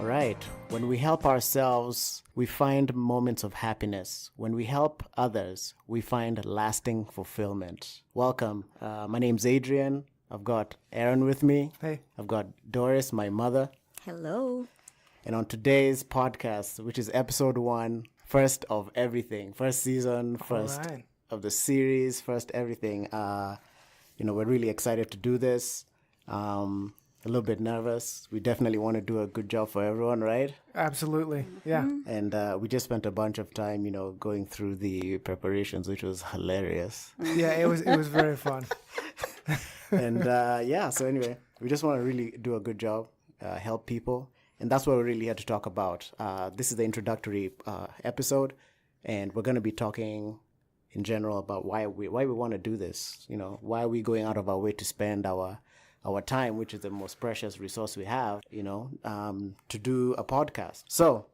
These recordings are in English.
All right. When we help ourselves, we find moments of happiness. When we help others, we find lasting fulfillment. Welcome. My name's Adrian. I've got Aaron with me. Hey. I've got Doris, my mother. Hello. And on today's podcast, which is episode 1, first of everything, first season, first right. of the series, first everything. We're really excited to do this. A little bit nervous. We definitely want to do a good job for everyone, right? Absolutely. Yeah. And we just spent a bunch of time, going through the preparations, which was hilarious. Yeah, it was very fun. And so anyway, we just want to really do a good job, help people. And that's what we're really here to talk about. This is the introductory episode, and we're going to be talking in general about why we want to do this. Why are we going out of our way to spend our time, which is the most precious resource we have, to do a podcast. So,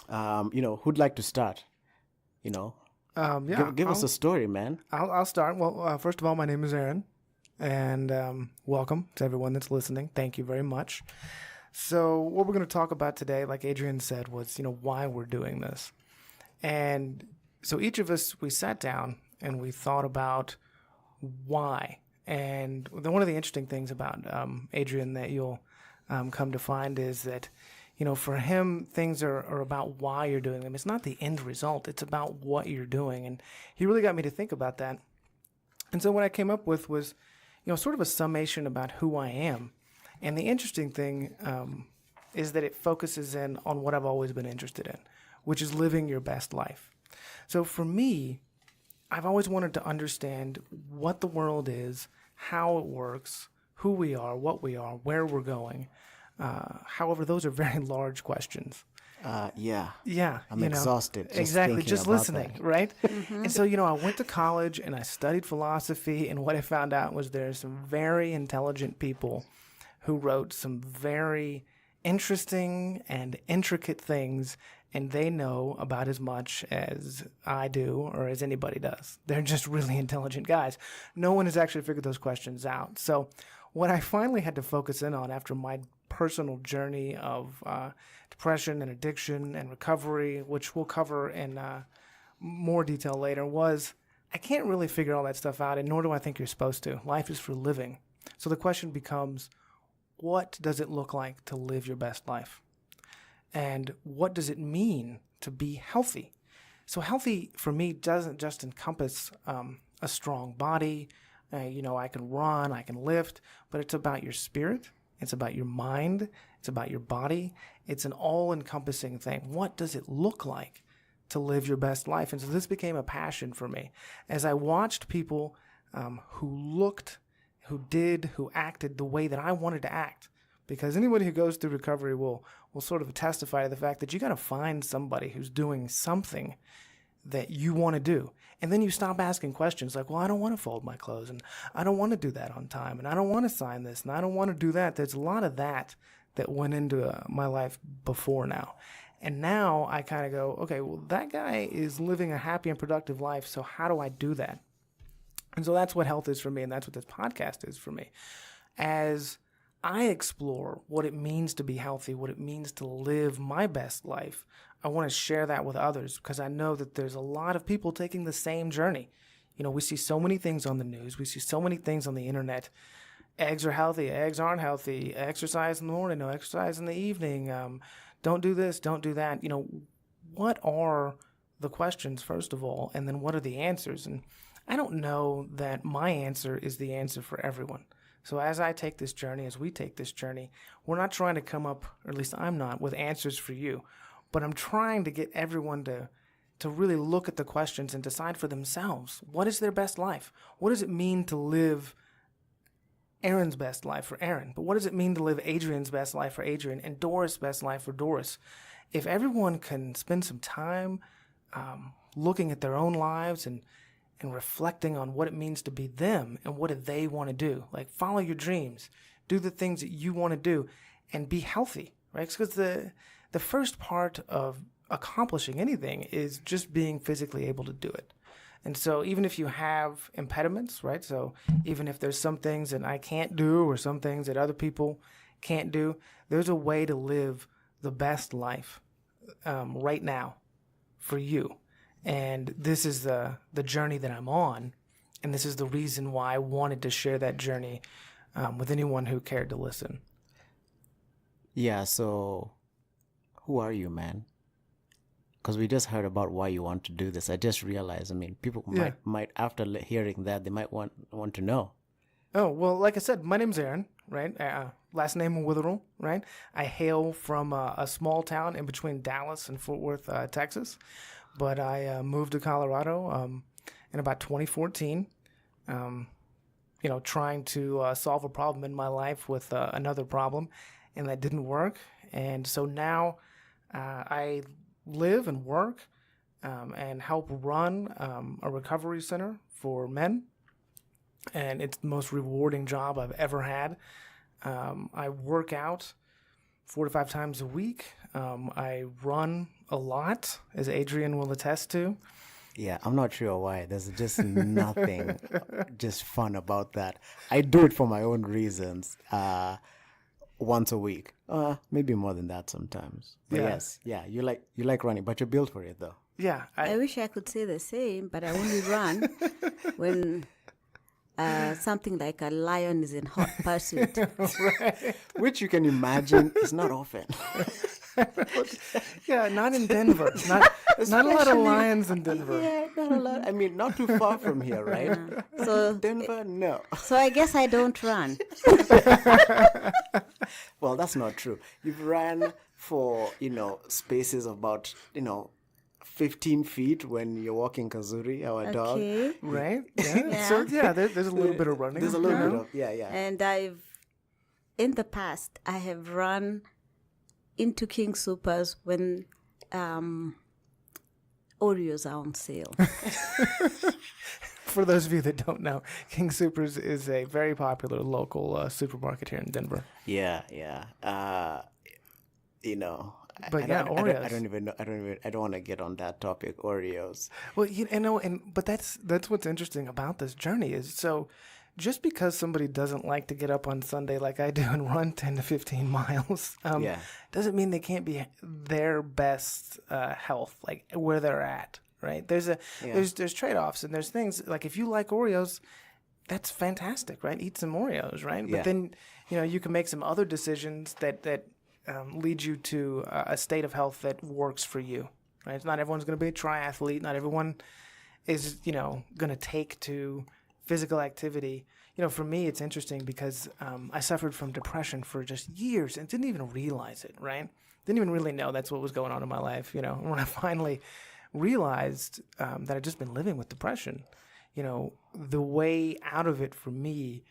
who'd like to start? Give us a story, man. I'll start. Well, first of all, my name is Aaron, and welcome to everyone that's listening. Thank you very much. So what we're going to talk about today, like Adrian said, was, why we're doing this. And so each of us, we sat down and we thought about why. And one of the interesting things about Adrian that you'll come to find is that, for him, things are about why you're doing them. It's not the end result. It's about what you're doing. And he really got me to think about that. And so what I came up with was, sort of a summation about who I am. And the interesting thing is that it focuses in on what I've always been interested in, which is living your best life. So for me, I've always wanted to understand what the world is, how it works, who we are, what we are, where we're going. However, those are very large questions. Yeah. I'm exhausted. Exactly. Just listening, that. Right? Mm-hmm. And so, I went to college and I studied philosophy. And what I found out was there's some very intelligent people who wrote some very interesting and intricate things, and they know about as much as I do or as anybody does. They're just really intelligent guys. No one has actually figured those questions out. So what I finally had to focus in on after my personal journey of depression and addiction and recovery, which we'll cover in more detail later, was I can't really figure all that stuff out, and nor do I think you're supposed to. Life is for living. So the question becomes, what does it look like to live your best life? And what does it mean to be healthy? So healthy for me doesn't just encompass a strong body. I can run, I can lift, but it's about your spirit. It's about your mind. It's about your body. It's an all-encompassing thing. What does it look like to live your best life? And so this became a passion for me. As I watched people who looked, who did, who acted the way that I wanted to act. Because anybody who goes through recovery will sort of testify to the fact that you got to find somebody who's doing something that you want to do. And then you stop asking questions like, well, I don't want to fold my clothes, and I don't want to do that on time, and I don't want to sign this, and I don't want to do that. There's a lot of that went into my life before now. And now I kind of go, okay, well, that guy is living a happy and productive life, so how do I do that? And so that's what health is for me, and that's what this podcast is for me. As I explore what it means to be healthy, what it means to live my best life, I want to share that with others because I know that there's a lot of people taking the same journey. We see so many things on the news. We see so many things on the internet. Eggs are healthy. Eggs aren't healthy. Exercise in the morning. No exercise in the evening. Don't do this. Don't do that. What are the questions, first of all, and then what are the answers? And I don't know that my answer is the answer for everyone. So as I take this journey, as we take this journey, we're not trying to come up, or at least I'm not, with answers for you. But I'm trying to get everyone to really look at the questions and decide for themselves, what is their best life? What does it mean to live Aaron's best life for Aaron? But what does it mean to live Adrian's best life for Adrian and Doris' best life for Doris? If everyone can spend some time looking at their own lives and reflecting on what it means to be them and what do they want to do. Like, follow your dreams, do the things that you want to do, and be healthy, right? Because the first part of accomplishing anything is just being physically able to do it. And so even if you have impediments, right? So even if there's some things that I can't do or some things that other people can't do, there's a way to live the best life right now for you. And this is the journey that I'm on. And this is the reason why I wanted to share that journey with anyone who cared to listen. Yeah, so who are you, man? Because we just heard about why you want to do this. I just realized, I mean, people might after hearing that, they might want to know. Oh, well, like I said, my name's Aaron, right? Last name Witherell, right? I hail from a small town in between Dallas and Fort Worth, Texas. But I moved to Colorado in about 2014, trying to solve a problem in my life with another problem, and that didn't work. And so now I live and work and help run a recovery center for men, and it's the most rewarding job I've ever had. I work out 4 to 5 times a week. I run a lot, as Adrian will attest to. Yeah, I'm not sure why. There's just nothing just fun about that. I do it for my own reasons. Once a week, maybe more than that sometimes. But yes, you like running, but you're built for it though. Yeah, I wish I could say the same, but I only run when something like a lion is in hot pursuit. right. Which you can imagine is not often. Yeah, not in Denver. Not a lot of lions in Denver. Yeah, not a lot. I mean, not too far from here, right? So Denver, no. So I guess I don't run. Well, that's not true. You've ran for, spaces of about, 15 feet when you're walking Kazuri, our dog. Okay. Right? Yeah. So, there's a little bit of running. There's a little bit of, yeah. And in the past, I have run into King Supers when Oreos are on sale. For those of you that don't know, King Supers is a very popular local supermarket here in Denver. Yeah. But Oreos. I don't even know. I don't want to get on that topic. Oreos. Well, but that's what's interesting about this journey is so. Just because somebody doesn't like to get up on Sunday like I do and run 10 to 15 miles, doesn't mean they can't be their best health, like where they're at, right? There's trade-offs, and there's things like if you like Oreos, that's fantastic, right? Eat some Oreos, right? But then, you can make some other decisions that lead you to a state of health that works for you, right? It's not everyone's going to be a triathlete. Not everyone is, going to take to physical activity. For me, it's interesting because I suffered from depression for just years and didn't even realize it, right? Didn't even really know that's what was going on in my life, When I finally realized that I'd just been living with depression, the way out of it for me,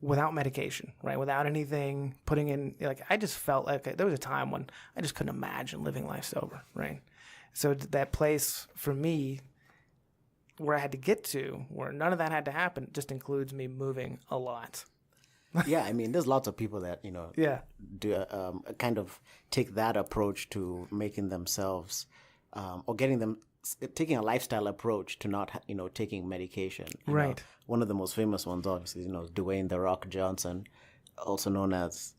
without medication, right? Without anything putting in, I just felt like there was a time when I just couldn't imagine living life sober, right? So that place for me, where I had to get to, where none of that had to happen, just includes me moving a lot. Yeah, I mean, there's lots of people that, do kind of take that approach to making themselves, or taking a lifestyle approach to not, taking medication. Right. One of the most famous ones, obviously, is Dwayne "The Rock" Johnson, also known as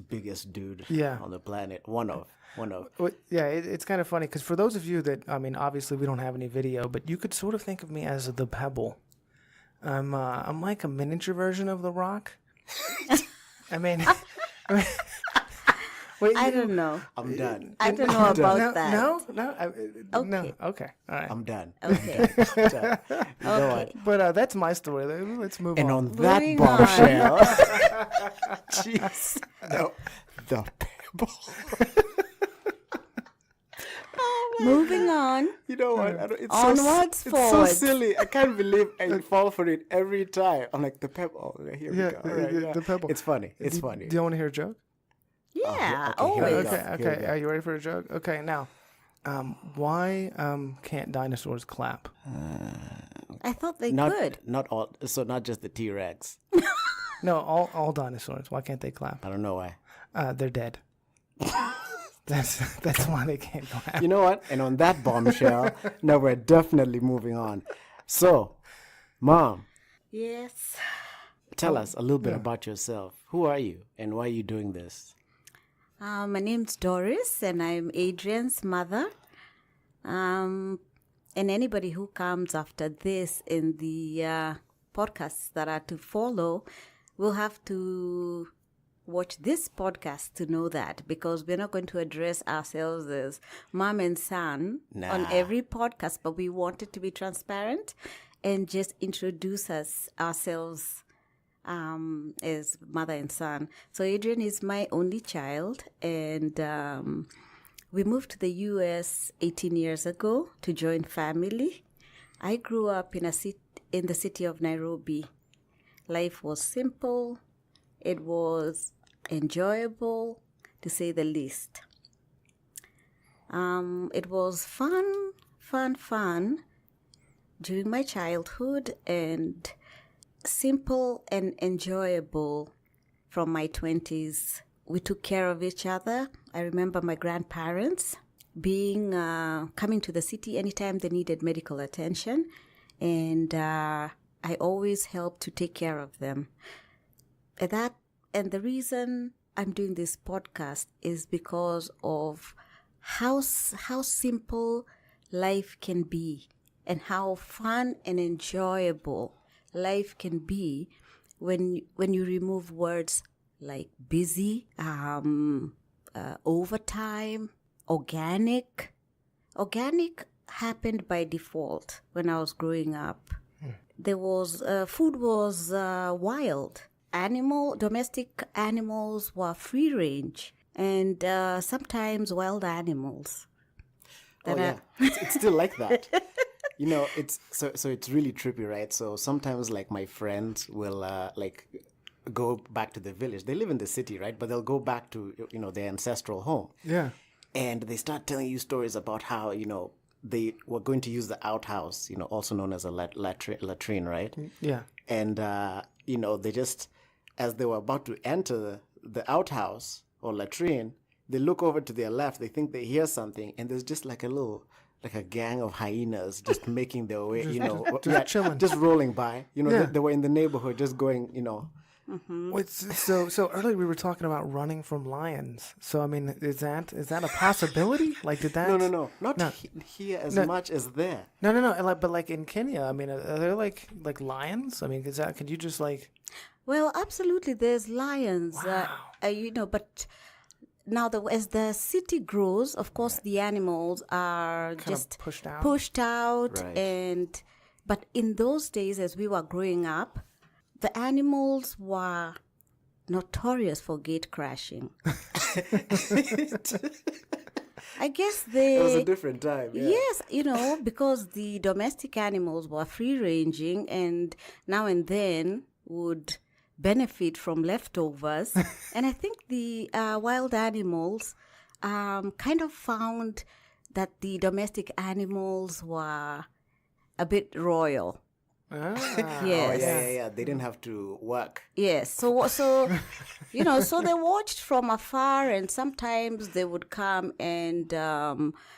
biggest dude on the planet. One of. Well, it's kind of funny because for those of you that, obviously we don't have any video, but you could sort of think of me as the Pebble. I'm like a miniature version of The Rock. Wait, I don't know. I'm done. I don't know about that. No. No. Okay. All right. I'm done. Okay. I'm done. You know what? But that's my story. Let's move on. And on that Moving bombshell, jeez, no, the Pebble. Moving on. You know what? It's Onwards, so forwards. silly. I can't believe I fall for it every time. I'm like, the Pebble. Oh, here we go. All right, the Pebble. It's funny. It's funny. Do you want to hear a joke? Yeah, okay, here we always. go. Here we Okay. go. Are you ready for a joke? Okay, now, why can't dinosaurs clap? I thought they Not could. not all. So not just the T-Rex. No, all dinosaurs. Why can't they clap? I don't know why. They're dead. That's why they can't clap. You know what? And on that bombshell, now we're definitely moving on. So, Mom, Yes. tell us a little bit about yourself. Who are you and why are you doing this? My name's Doris, and I'm Adrian's mother. And anybody who comes after this in the podcasts that are to follow will have to watch this podcast to know that, because we're not going to address ourselves as mom and son on every podcast, but we wanted to be transparent and just introduce ourselves as mother and son. So Adrian is my only child, and we moved to the U.S. 18 years ago to join family. I grew up in the city of Nairobi. Life was simple. It was enjoyable, to say the least. It was fun during my childhood, and simple and enjoyable from my 20s. We took care of each other. I remember my grandparents coming to the city anytime they needed medical attention, and I always helped to take care of them. And the reason I'm doing this podcast is because of how simple life can be, and how fun and enjoyable life can be when you remove words like busy, overtime, organic. Organic happened by default when I was growing up. There was food was wild. Domestic animals were free range, and sometimes wild animals. It's still like that. It's so it's really trippy, right? So sometimes, like, my friends will go back to the village. They live in the city, right? But they'll go back to their ancestral home. Yeah. And they start telling you stories about how they were going to use the outhouse, also known as a latrine, right? Yeah. And they just, as they were about to enter the outhouse or latrine, they look over to their left. They think they hear something, and there's just like a gang of hyenas just making their way, just chilling, just rolling by. They were in the neighborhood, just going, Mm-hmm. So earlier we were talking about running from lions. So I mean, is that a possibility? Like, did that? No, not here as much as there. No. But like in Kenya, I mean, are there like lions? I mean, could you just like? Well, absolutely. There's lions. Wow. But now as the city grows, of course, the animals are kind just of pushed out, right. But in those days, as we were growing up, the animals were notorious for gate crashing. I guess it was a different time. Yeah. Yes, because the domestic animals were free ranging, and now and then would benefit from leftovers. And I think the wild animals kind of found that the domestic animals were a bit royal. Yes. Oh, yeah. They didn't have to work. Yes. So so they watched from afar, and sometimes they would come and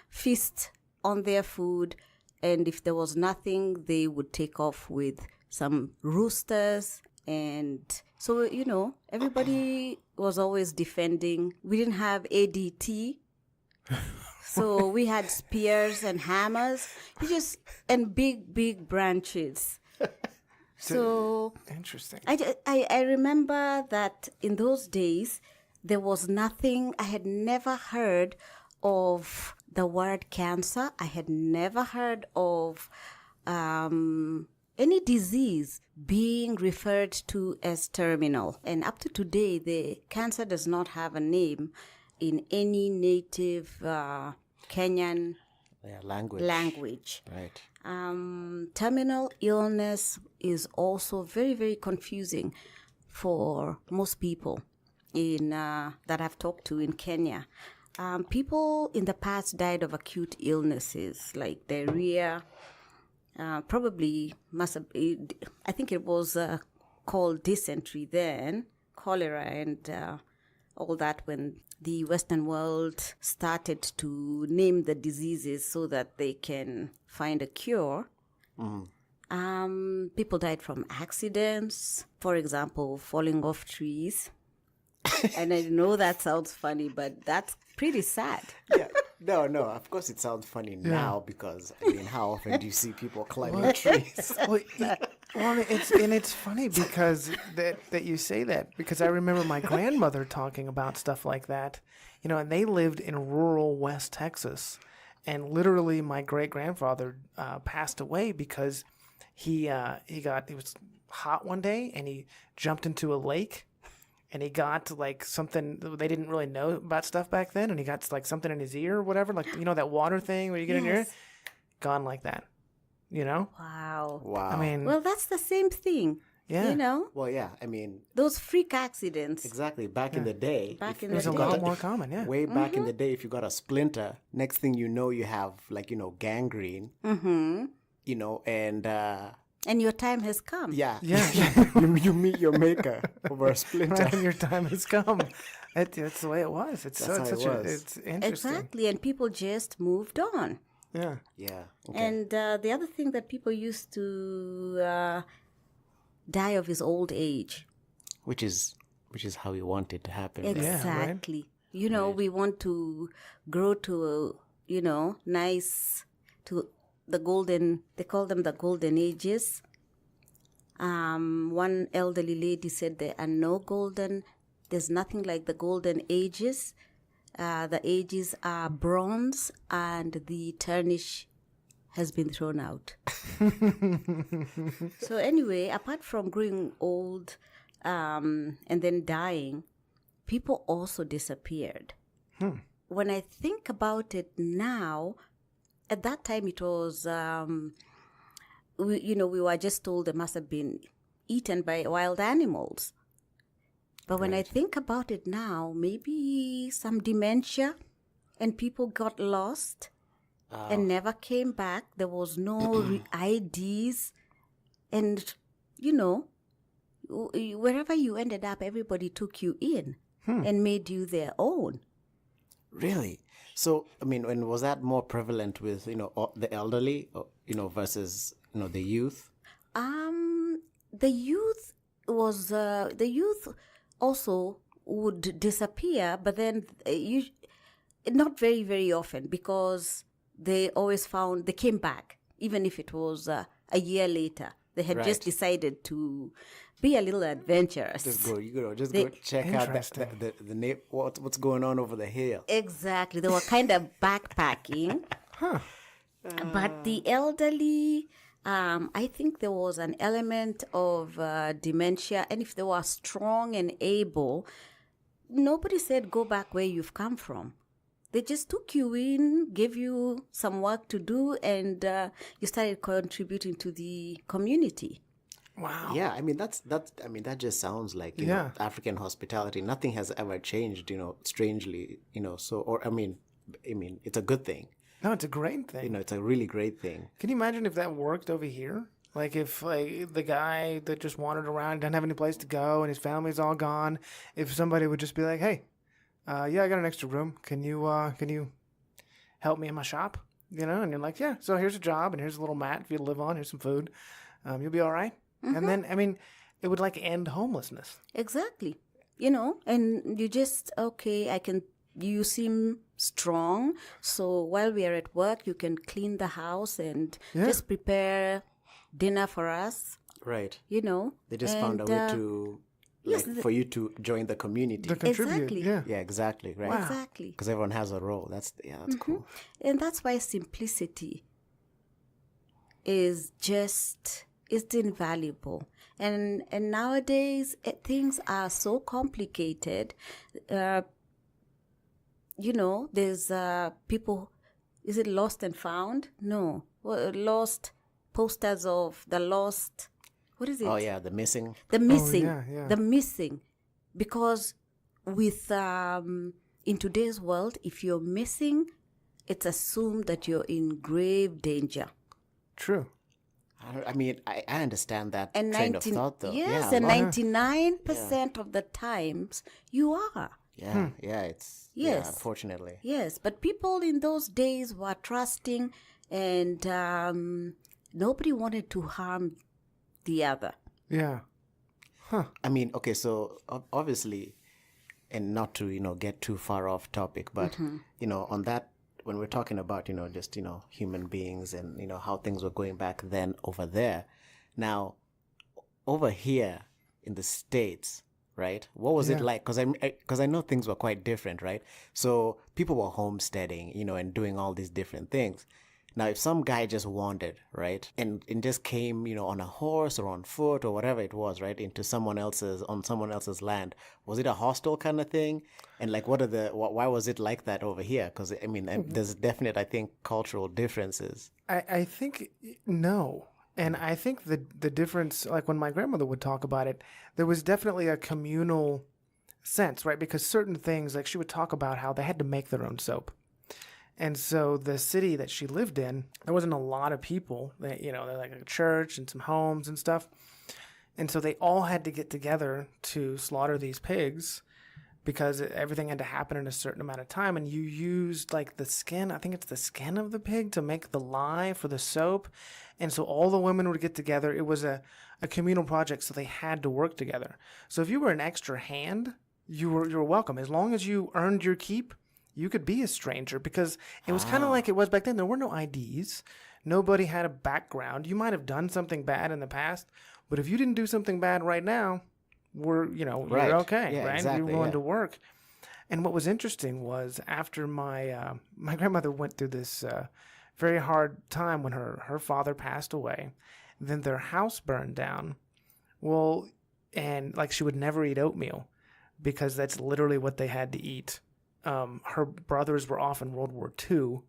feast on their food. And if there was nothing, they would take off with some roosters. And so, everybody was always defending. We didn't have ADT. So we had spears and hammers, and big branches. So interesting. I remember that in those days there was nothing. I had never heard of the word cancer. I had never heard of any disease being referred to as terminal. And up to today, the cancer does not have a name in any native Kenyan language. Right. Terminal illness is also very, very confusing for most people that I've talked to in Kenya. People in the past died of acute illnesses like diarrhea. Probably must have. I think it was called dysentery then, cholera, and all that when the Western world started to name the diseases so that they can find a cure. People died from accidents, for example, falling off trees. And I know that sounds funny, but that's pretty sad. Yeah. No. Of course, it sounds funny now because I mean, how often do you see people climbing trees? Well, it's funny because that you say that, because I remember my grandmother talking about stuff like that, and they lived in rural West Texas, and literally my great grandfather passed away because he was hot one day and he jumped into a lake. And he got like something they didn't really know about stuff back then, and he got like something in his ear or whatever, like that water thing where you get in your ear, gone like that, Wow. Wow. I mean, Well, that's the same thing. yeah, well, yeah. I mean, Those freak accidents. exactly. Back in the day, Back in it was the a day. lot more common. Yeah, way back in the day, if you got a splinter, next thing you know, you have like gangrene. Mm-hmm. And And your time has come. yeah, yeah. you meet your maker over a splinter. Right, and your time has come. That's the way it was. It's That's how it such was. it's interesting. Exactly. And people just moved on. Yeah, Yeah. Okay. And the other thing that people used to die of is old age. which is how we want it to happen. right? Exactly. We want to grow to, nice, to the golden, they call them the golden ages. One elderly lady said there are no there's nothing like the golden ages. The ages are bronze and the tarnish has been thrown out. So anyway, apart from growing old and then dying, people also disappeared. When I think about it now, at that time it was, we were just told they must have been eaten by wild animals. But when I think about it now, maybe some dementia and people got lost and never came back. There was no IDs. And, wherever you ended up, everybody took you in and made you their own. Really? So, I mean, when was that more prevalent with, the elderly, versus, the youth? The youth was, the youth also would disappear, but then not very, very often, because they always they came back, even if it was a year later. They had just decided to be a little adventurous. Just go, go check out the what's going on over the hill. Exactly. They were kind of backpacking. But the elderly, I think there was an element of dementia. And if they were strong and able, nobody said go back where you've come from. They just took you in, gave you some work to do, and you started contributing to the community. wow. Yeah, I mean that just sounds like African hospitality. Nothing has ever changed, strangely, so or I mean it's a good thing. No, it's a great thing. It's a really great thing. Can you imagine if that worked over here? Like if the guy that just wandered around doesn't have any place to go and his family's all gone, if somebody would just be like, "Hey, I got an extra room. Can you help me in my shop?" And you're like, "Yeah. So here's a job and here's a little mat for you to live on. Here's some food. You'll be all right." And then it would like end homelessness. Exactly. And you just, okay, you seem strong. So while we are at work, you can clean the house and just prepare dinner for us. Right. They just found a way to, for you to join the community. To contribute. Exactly. Yeah. Yeah, exactly. Right. Wow. Exactly. Because everyone has a role. That's cool. And that's why simplicity is it's invaluable. And nowadays things are so complicated. There's people, is it lost and found? No. Lost posters of the lost, what is it? Oh yeah, the missing. The missing. yeah. The missing. Because with in today's world, if you're missing, it's assumed that you're in grave danger. True. I understand that And train of thought though. Yes, Yeah, and a lot. 99% of the times you are. Yeah, it's Yes. unfortunately. Yes, but people in those days were trusting, and nobody wanted to harm the other. Yeah. I mean, okay, so obviously and not to, get too far off topic, but, on that, when we're talking about, just, human beings and, how things were going back then over there. Now, over here in the States, right? What was it like? Because I know things were quite different, right? So people were homesteading, and doing all these different things. Now, if some guy just wandered, right, and just came, on a horse or on foot or whatever it was, right, on someone else's land, was it a hostile kind of thing? And like, why was it like that over here? Because I mean, there's definite, I think, cultural differences. I think no. And I think the difference, like when my grandmother would talk about it, there was definitely a communal sense, right? Because certain things, like she would talk about how they had to make their own soap. And so the city that she lived in, there wasn't a lot of people. They're like a church and some homes and stuff. And so they all had to get together to slaughter these pigs because everything had to happen in a certain amount of time. And you used like the skin, I think it's the skin of the pig to make the lye for the soap. And so all the women would get together. It was a communal project, so they had to work together. So if you were an extra hand, you were welcome. As long as you earned your keep, you could be a stranger, because it was kind of like it was back then. There were no IDs. Nobody had a background. You might have done something bad in the past, but if you didn't do something bad right now, you're okay, yeah, right? Exactly, you're willing to work. And what was interesting was after my grandmother went through this very hard time when her father passed away, then their house burned down. Well, and like she would never eat oatmeal because that's literally what they had to eat. Her brothers were off in World War II,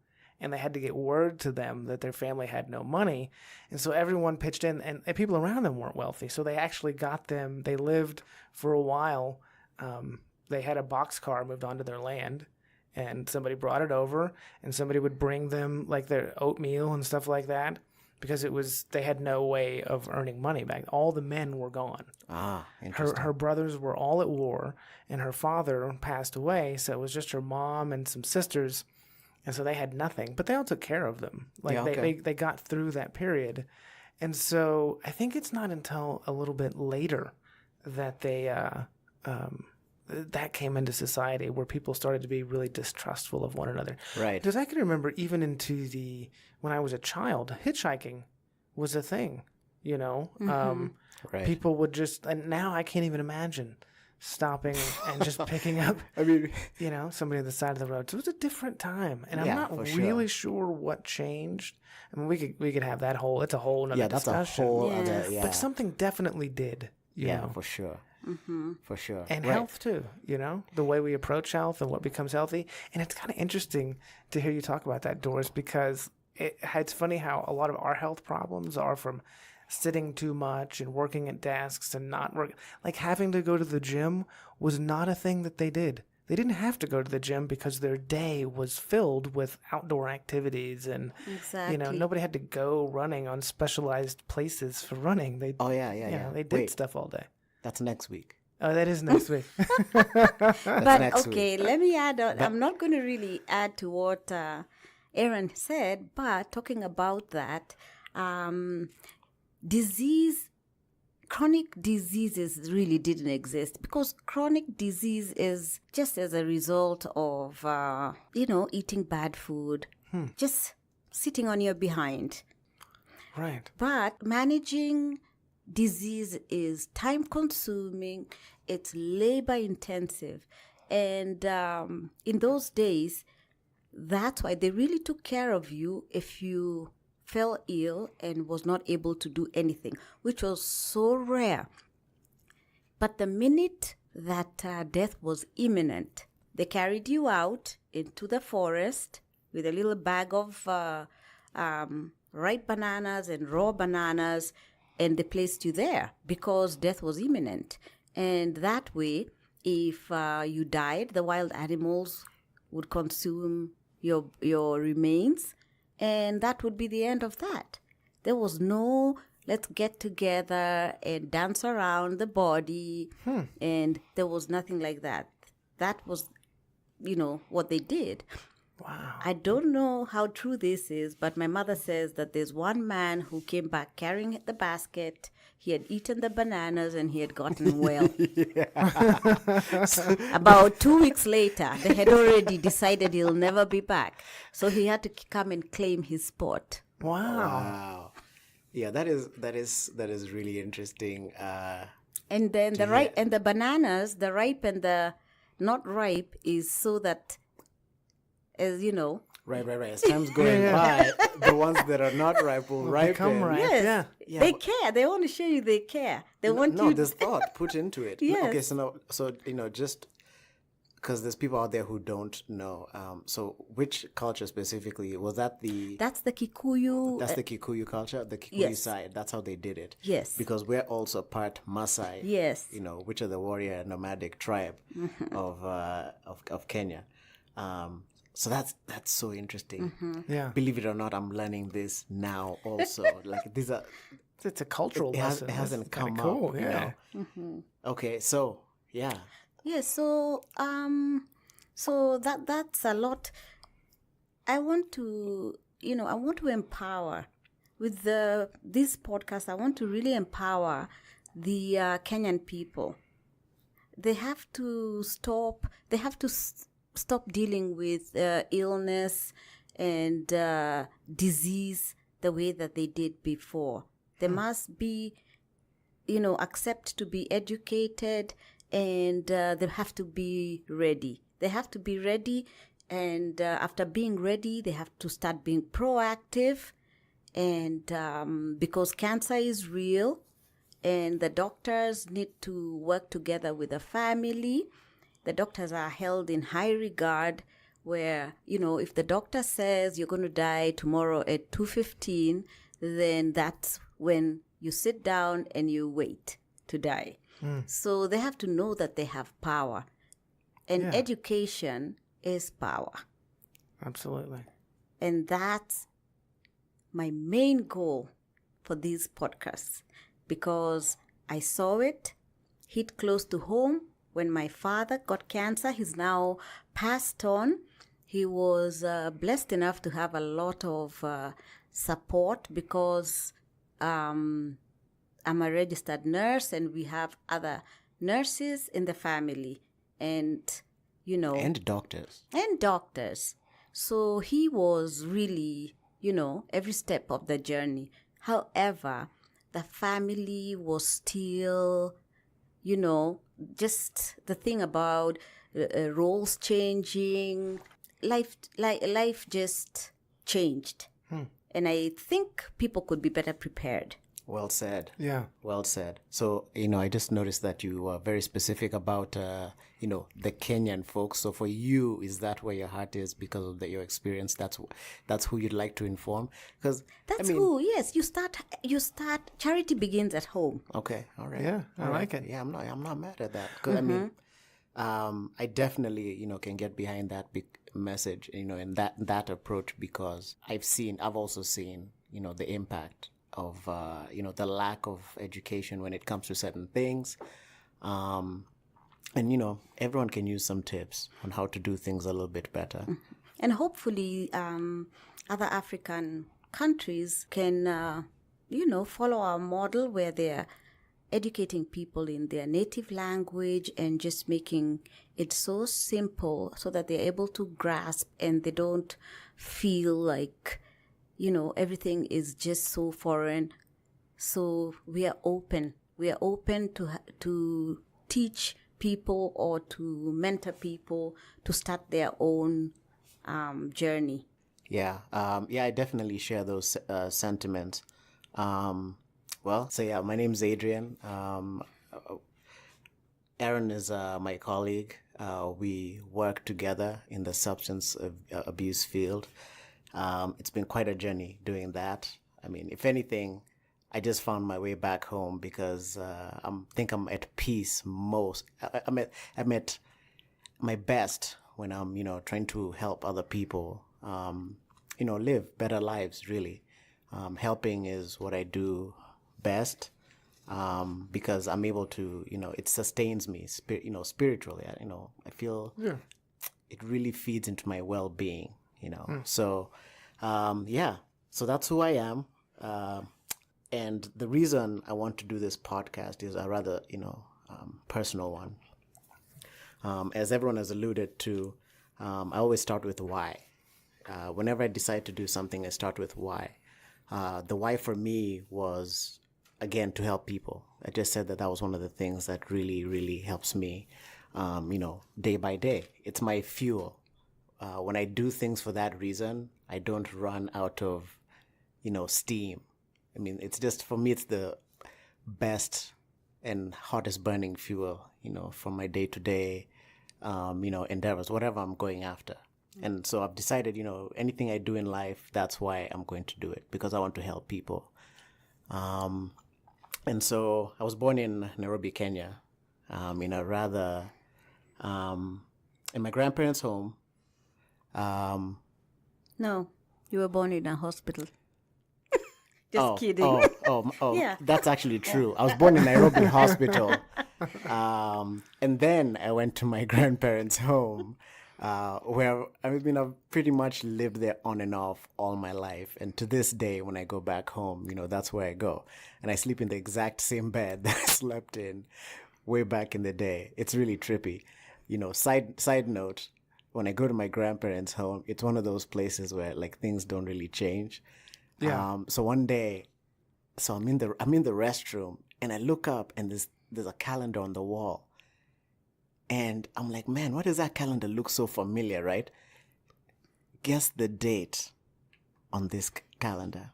and they had to get word to them that their family had no money. And so everyone pitched in, and people around them weren't wealthy. So they actually got them. They lived for a while. They had a boxcar moved onto their land, and somebody brought it over, and somebody would bring them like their oatmeal and stuff like that, because they had no way of earning money back. All the men were gone. Interesting. Her brothers were all at war, and her father passed away, so it was just her mom and some sisters, and so they had nothing. But they all took care of them. They got through that period. And so I think it's not until a little bit later that that came into society, where people started to be really distrustful of one another. Right. Because I can remember even when I was a child, hitchhiking was a thing, Right. People would just, and now I can't even imagine stopping and just picking up, somebody on the side of the road. So it was a different time, and I'm not really sure what changed. I mean, we could have that whole, it's a whole other discussion. That's a whole other, But something definitely did, you know. for sure. For sure. And health too, the way we approach health and what becomes healthy. And it's kind of interesting to hear you talk about that, Doris, because it's funny how a lot of our health problems are from sitting too much and working at desks and not work. Like having to go to the gym was not a thing that they did. They didn't have to go to the gym because their day was filled with outdoor activities, and nobody had to go running on specialized places for running. They they did stuff all day. That's next week. Oh, that is next week. But okay, let me add on. I'm not going to really add to what Aaron said, but talking about that, chronic diseases really didn't exist, because chronic disease is just as a result of, eating bad food, just sitting on your behind. Right. But managing disease is time consuming, it's labor intensive. And in those days, that's why they really took care of you if you fell ill and was not able to do anything, which was so rare. But the minute that death was imminent, they carried you out into the forest with a little bag of ripe bananas and raw bananas, and they placed you there because death was imminent. And that way, if you died, the wild animals would consume your remains, and that would be the end of that. There was no, let's get together and dance around the body, and there was nothing like that. That was, what they did. Wow. I don't know how true this is, but my mother says that there's one man who came back carrying the basket. he had eaten the bananas and he had gotten well. About 2 weeks later, they had already decided he'll never be back. So he had to come and claim his spot. Wow. Wow. Yeah, that is really interesting. And then the bananas, the ripe and the not ripe, is so that, as you know. Right. As time's going by, the ones that are not ripe will ripen. Become ripe. Yes, Yeah. they care. They want to show you they care. They want No, you. there's thought put into it. Yes. Okay, so just because there's people out there who don't know. So which culture specifically was that? That's the Kikuyu. That's the Kikuyu culture, the Kikuyu Yes. side. That's how they did it. Yes. Because we're also part Maasai. Yes. Which are the warrior nomadic tribe of Kenya. So that's so interesting. Yeah. Believe it or not, I'm learning this now also. Like these are. It's a cultural lesson. It hasn't That's kinda come cool. up. Yeah. Okay, so yeah. Yes. So that's a lot. I want to empower with this podcast. I want to really empower the Kenyan people. They have to stop. They have to stop dealing with illness and disease the way that they did before. They must be, accept to be educated, and they have to be ready. They have to be ready, and after being ready, they have to start being proactive, and because cancer is real, and the doctors need to work together with the family. The doctors are held in high regard, where, if the doctor says you're going to die tomorrow at 2:15, then that's when you sit down and you wait to die. So they have to know that they have power. And education is power. Absolutely. And that's my main goal for these podcasts, because I saw it hit close to home when my father got cancer. He's now passed on. He was blessed enough to have a lot of support, because I'm a registered nurse and we have other nurses in the family, and And doctors. and doctors. So he was really, every step of the journey. However, the family was still, just the thing about roles changing, life just changed. And I think people could be better prepared. Well said. Yeah. Well said. So, I just noticed that you were very specific about, the Kenyan folks. So for you, is that where your heart is because of your experience? That's who you'd like to inform? Because Yes, you start, charity begins at home. Okay. All right. Yeah, I like it. Yeah, I'm not mad at that. 'Cause I definitely, can get behind that big message, and that approach, because I've also seen, the impact of, the lack of education when it comes to certain things. And, everyone can use some tips on how to do things a little bit better. And hopefully other African countries can, follow our model, where they're educating people in their native language and just making it so simple so that they're able to grasp, and they don't feel like, everything is just so foreign. So we are open. We are open to teach people or to mentor people to start their own journey. Yeah. I definitely share those sentiments. My name's Adrian. Aaron is my colleague. We work together in the substance abuse field. It's been quite a journey doing that. I mean, if anything, I just found my way back home, because I think I'm at peace most. I'm at my best when I'm, trying to help other people, live better lives, really. Helping is what I do best, because I'm able to, it sustains me, spiritually. I feel it really feeds into my well-being, So, so that's who I am. And the reason I want to do this podcast is a rather, personal one. As everyone has alluded to, I always start with why. Whenever I decide to do something, I start with why. The why for me was, again, to help people. I just said that was one of the things that really, really helps me, day by day. It's my fuel. When I do things for that reason, I don't run out of, steam. I mean, it's just, for me, it's the best and hottest burning fuel, for my day-to-day, endeavors, whatever I'm going after. And so I've decided, anything I do in life, that's why I'm going to do it, because I want to help people. And so I was born in Nairobi, Kenya, in a rather, in my grandparents' home. No, you were born in a hospital. Just kidding. Yeah. That's actually true. I was born in Nairobi Hospital. And then I went to my grandparents' home, where I've pretty much lived there on and off all my life. And to this day, when I go back home, that's where I go. And I sleep in the exact same bed that I slept in way back in the day. It's really trippy. Side note, when I go to my grandparents' home, it's one of those places where like things don't really change. Yeah. So one day, I'm in the restroom and I look up and there's a calendar on the wall. And I'm like, man, why does that calendar look so familiar, right? Guess the date on this calendar.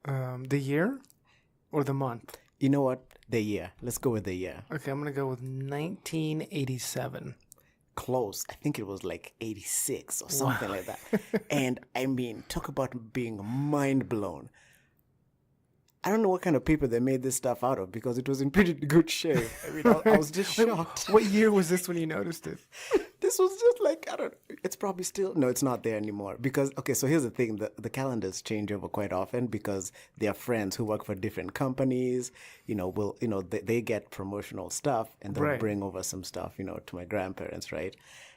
The year or the month? You know what? The year. Let's go with the year. Okay, I'm going to go with 1987. Close. I think it was like 86 or something like that. And talk about being mind blown. I don't know what kind of paper they made this stuff out of, because it was in pretty good shape. I was just shocked. What year was this when you noticed it? This was just like, it's probably still, no, it's not there anymore. Because, okay, so here's the thing, the calendars change over quite often because their friends who work for different companies, they get promotional stuff and they'll bring over some stuff, to my grandparents, right?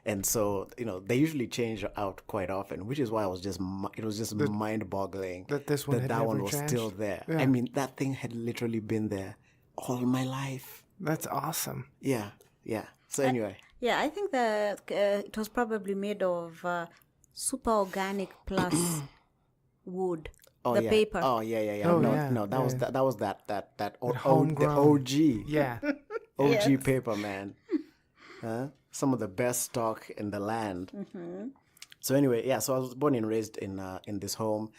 And so, they usually change out quite often, which is why it was just mind-boggling that this one that one was changed. still there. Yeah. That thing had literally been there all my life. That's awesome. Yeah. So anyway. Yeah, I think that it was probably made of super organic plus wood. Oh, the yeah. paper. Oh yeah. Oh, no, yeah, no, that was that the homegrown. OG. Yeah. OG Yes. paper, man. Some of the best stock in the land. Mm-hmm. So anyway, yeah. So I was born and raised in this home,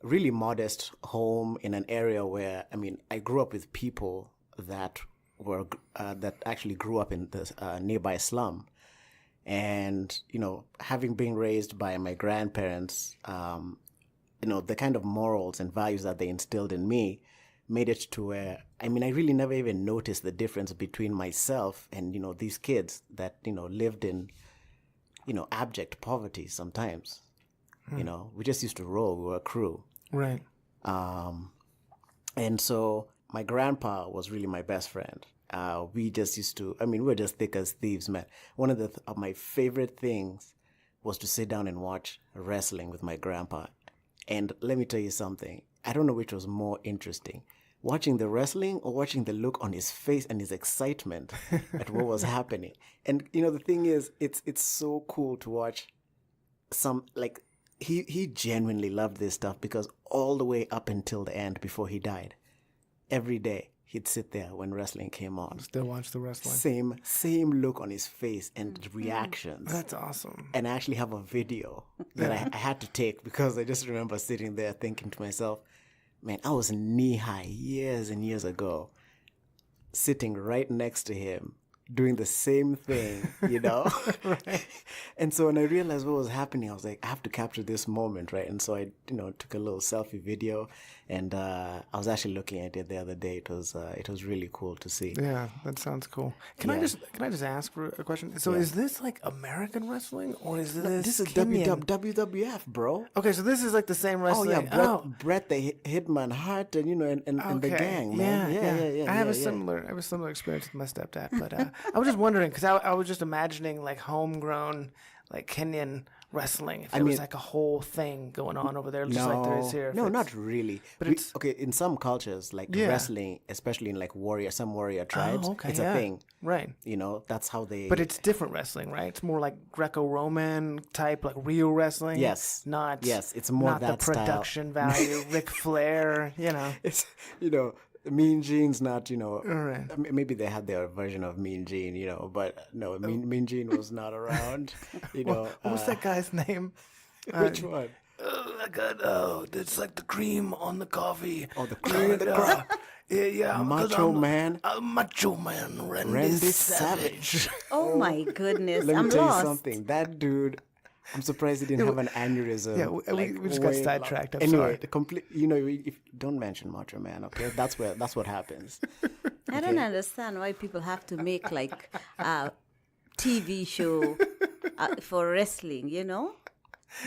really modest home in an area where I grew up with people that that actually grew up in the nearby slum, and having been raised by my grandparents, the kind of morals and values that they instilled in me made it to where I really never even noticed the difference between myself and these kids that lived in abject poverty sometimes. We just used to roll. We were a crew. Right. And so my grandpa was really my best friend. We just used to, we were just thick as thieves, man. One of my favorite things was to sit down and watch wrestling with my grandpa. And let me tell you something. I don't know which was more interesting, watching the wrestling or watching the look on his face and his excitement at what was happening. And, the thing is, it's so cool to watch he genuinely loved this stuff, because all the way up until the end before he died, every day he'd sit there when wrestling came on. Still watch the wrestling. Same look on his face and reactions. That's awesome. And I actually have a video that I had to take, because I just remember sitting there thinking to myself, man, I was knee-high years and years ago, sitting right next to him, doing the same thing, Right. And so when I realized what was happening, I was like, I have to capture this moment, right? And so I, took a little selfie video, and I was actually looking at it the other day. It was really cool to see. Yeah, that sounds cool. Can I just ask for a question? So is this like American wrestling, or is This is Kenyan? WWF, bro. Okay, so this is like the same wrestling. Bret the Hitman Hart, and and the gang, man. Yeah. I have a similar experience with my stepdad, but I was just wondering, because I was just imagining like homegrown, like Kenyan wrestling. If there was like a whole thing going on over there, just like there is here. No, not really. But it's okay in some cultures, like wrestling, especially in like some warrior tribes. It's a thing, right? You know, that's how they. But it's different wrestling, right? It's more like Greco-Roman type, like real wrestling. Yes, not. Yes, it's more not that the production value. Ric Flair, you know. It's Mean Gene's not, Right. maybe they had their version of Mean Gene, but no, Mean Gene was not around, What was that guy's name? Which one? It's like the cream on the coffee. Oh, the cream in the crop. Yeah. Macho Man. Macho Man, Randy Savage. Oh my goodness, Let me I'm tell lost. you something. That dude, I'm surprised he didn't have an aneurysm. Yeah, we just got sidetracked. I'm anyway, sorry. the complete. Don't mention Macho Man. Okay, that's what happens. I don't understand why people have to make like a TV show for wrestling,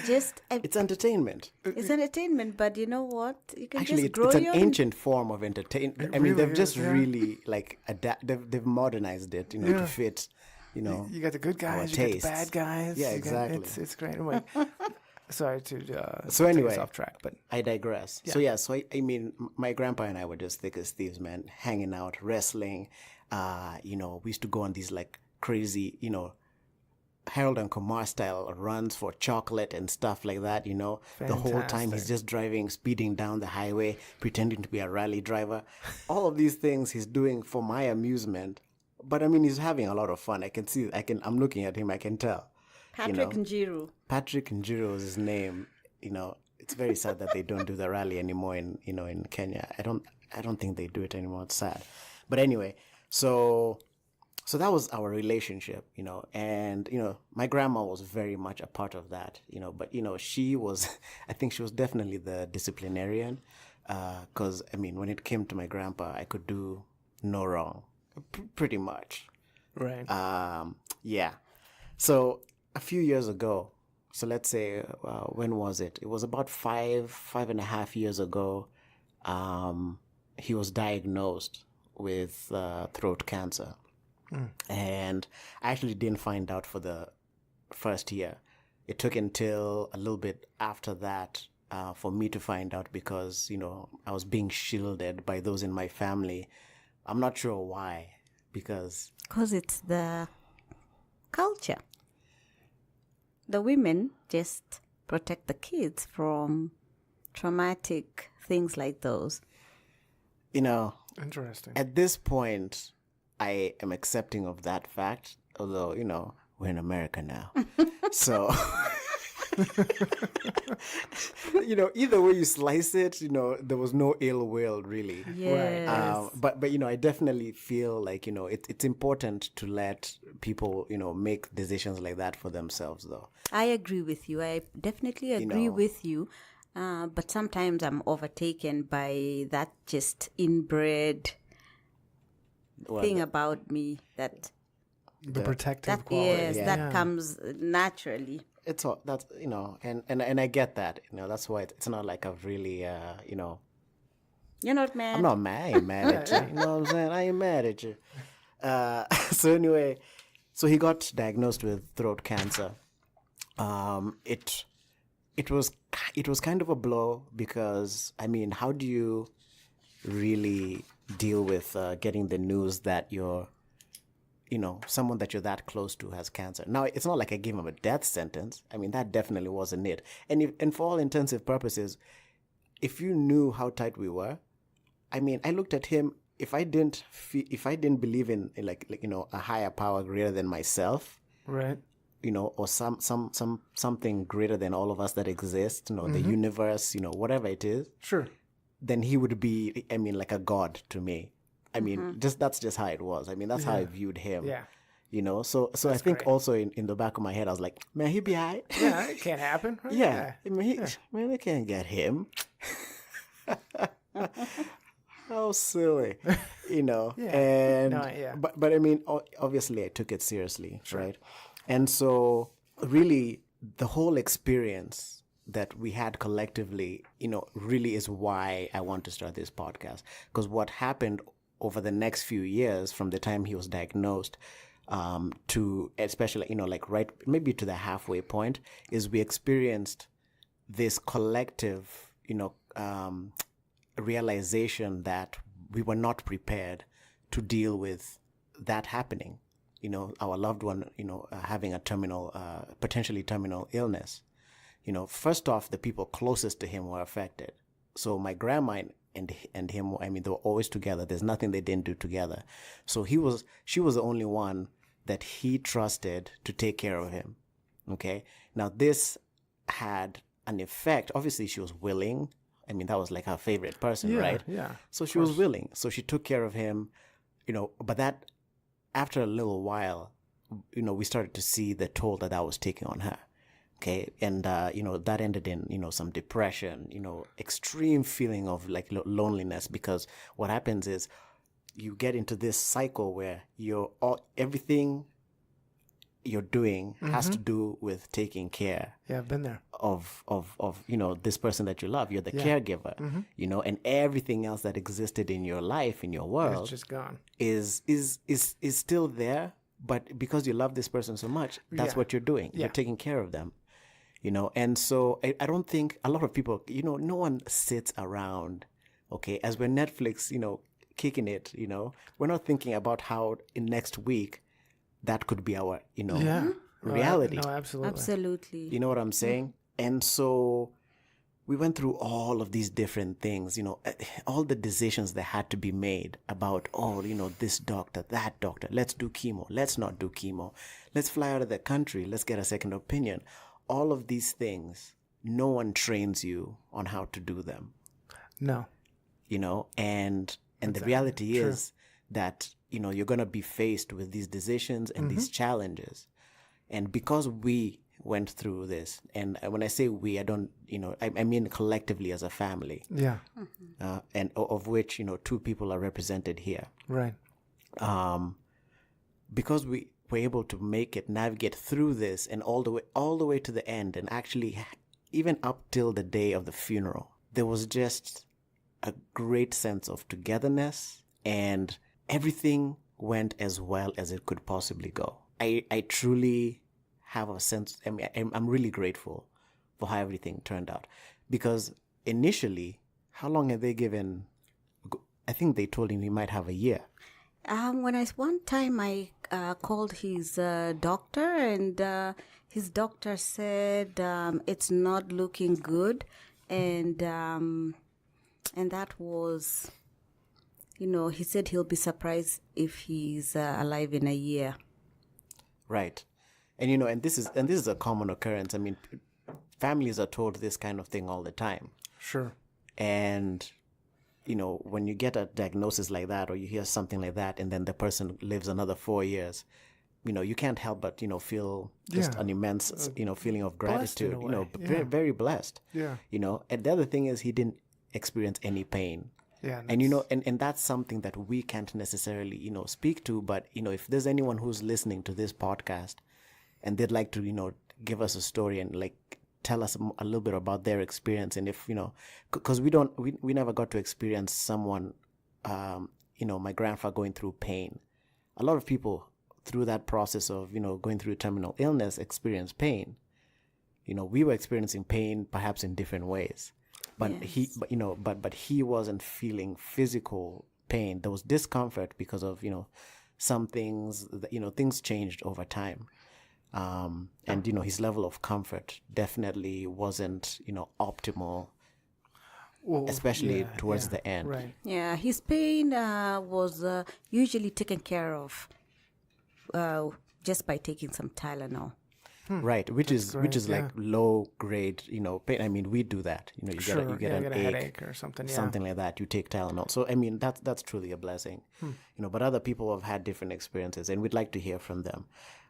Just It's entertainment. it's entertainment, but you know what? You can Actually, just grow it's an your ancient form of entertainment. I mean, really they've just is, yeah. really like they've modernized it, to fit, You got the good guys, you tastes. got the bad guys. Yeah, you got- exactly. it's great. Anyway, sorry to So take anyway, us off track, but I digress. So I mean, my grandpa and I were just thick as thieves, man, hanging out, wrestling. We used to go on these like crazy, Harold and Kumar style runs for chocolate and stuff like that, The whole time he's just driving, speeding down the highway, pretending to be a rally driver. All of these things he's doing for my amusement. But I mean, he's having a lot of fun. I'm looking at him, I can tell. Patrick Njiru. Patrick Njiru is his name. It's very sad that they don't do the rally anymore in Kenya. I don't think they do it anymore. It's sad. But anyway, so that was our relationship, and my grandma was very much a part of that, but she was, I think she was definitely the disciplinarian, because I mean, when it came to my grandpa, I could do no wrong, pretty much. right. Yeah. So a few years ago, so let's say, when was it? It was about 5.5 years ago. He was diagnosed with throat cancer. And I actually didn't find out for the first year. It took until a little bit after that for me to find out because, I was being shielded by those in my family. I'm not sure why, because it's the culture. The women just protect the kids from traumatic things like those. Interesting. At this point, I am accepting of that fact, although, we're in America now. So, either way you slice it, there was no ill will really. Yes. But I definitely feel like, it's important to let people, make decisions like that for themselves, though. I agree with you. I definitely agree with you. But sometimes I'm overtaken by that just inbred thing about me that The protective quality. yes, that comes naturally. It's all that's and I get that. That's why it's not like I've really You're not mad. I'm not mad. I ain't mad at you. You know what I'm saying? I ain't mad at you. So anyway, so he got diagnosed with throat cancer. It was kind of a blow because I mean, how do you really deal with getting the news that someone that you're that close to has cancer? Now, it's not like I gave him a death sentence. I mean, that definitely wasn't it. And for all intensive purposes, if you knew how tight we were, I mean, I looked at him. If I didn't believe in a higher power greater than myself, Right. Or something greater than all of us that exist, the universe, whatever it is, Sure. then he would be, I mean, like a god to me. I mean, that's just how it was. I mean, that's how I viewed him. Yeah. So I think also in the back of my head, I was like, man, he'd be all right. Yeah, it can't happen. Right? Yeah. I mean, man, they can't get him. How silly, Yeah. And No, yeah. but I mean, obviously, I took it seriously, right? And so, really, the whole experience that we had collectively, really is why I want to start this podcast. Because what happened over the next few years, from the time he was diagnosed, to especially, like right maybe to the halfway point, is we experienced this collective, realization that we were not prepared to deal with that happening. Our loved one, having a potentially terminal illness. First off, the people closest to him were affected. So my grandma and him, they were always together. There's nothing they didn't do together. So she was the only one that he trusted to take care of him. Okay. Now this had an effect. Obviously she was willing. That was like her favorite person, right? Yeah. So she was willing. So she took care of him, but that after a little while, we started to see the toll that was taking on her. Okay. And, that ended in, some depression, extreme feeling of like loneliness, because what happens is you get into this cycle where everything you're doing has to do with taking care. Yeah, I've been there. Of this person that you love. You're the caregiver, and everything else that existed in your life, in your world, it's just gone. Is still there, but because you love this person so much, that's what you're doing. You're taking care of them, and so I don't think a lot of people, no one sits around, okay, as we're Netflix, kicking it, we're not thinking about how in next week that could be our, reality. No, absolutely. Absolutely. You know what I'm saying? And so we went through all of these different things, all the decisions that had to be made about, this doctor, that doctor, let's do chemo, let's not do chemo, let's fly out of the country, let's get a second opinion. All of these things, no one trains you on how to do them. No. And the reality is that, you're going to be faced with these decisions and these challenges. And because we went through this, and when I say we, I don't, I mean collectively as a family. Yeah. And of which, 2 people are represented here. Right. Because we were able to navigate through this and all the way to the end, and actually even up till the day of the funeral, there was just a great sense of togetherness, and everything went as well as it could possibly go. I truly have a sense, I'm really grateful for how everything turned out. Because initially, how long had they given? I think they told him he might have a year. One time I called his doctor, and his doctor said it's not looking good, and that was, he said he'll be surprised if he's alive in a year. Right. And and this is a common occurrence. Families are told this kind of thing all the time. Sure. And when you get a diagnosis like that, or you hear something like that, and then the person lives another 4 years, you can't help but feel just an immense feeling of gratitude. Very, very blessed. Yeah. And the other thing is he didn't experience any pain. Yeah. And and that's something that we can't necessarily speak to, but if there's anyone who's listening to this podcast and they'd like to give us a story and like tell us a little bit about their experience, and if because we never got to experience someone my grandfather going through pain. A lot of people through that process of going through terminal illness experience pain. We were experiencing pain perhaps in different ways. But yes. but he wasn't feeling physical pain. There was discomfort because of some things that, things changed over time, and his level of comfort definitely wasn't optimal, especially towards the end. Right. Yeah, his pain was usually taken care of just by taking some Tylenol. Right, which is like low grade, pain. We do that. You get a headache or something, something like that. You take Tylenol. So that's truly a blessing. But other people have had different experiences, and we'd like to hear from them.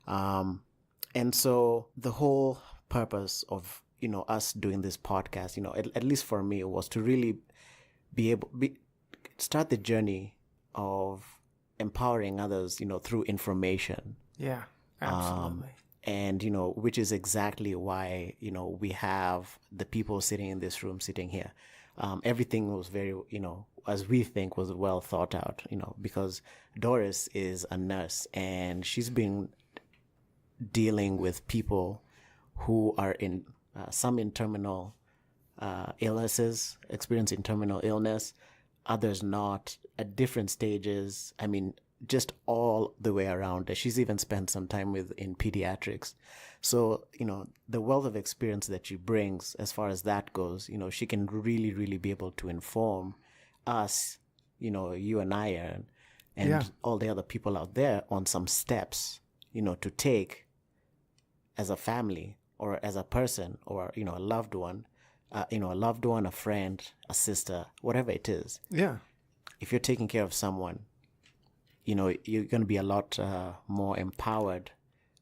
And so the whole purpose of us doing this podcast, at least for me, was to really start the journey of empowering others, through information. Yeah, absolutely. And, which is exactly why, we have the people sitting in this room, sitting here. Everything was very, as we think, was well thought out, because Doris is a nurse and she's been dealing with people who are in some in terminal illnesses, experiencing terminal illness, others not, at different stages. I mean, just all the way around. She's even spent some time in pediatrics. So, the wealth of experience that she brings as far as that goes, she can really, really be able to inform us, you and I, and all the other people out there on some steps, to take as a family or as a person or, a loved one, a friend, a sister, whatever it is. Yeah. If you're taking care of someone, you're going to be a lot more empowered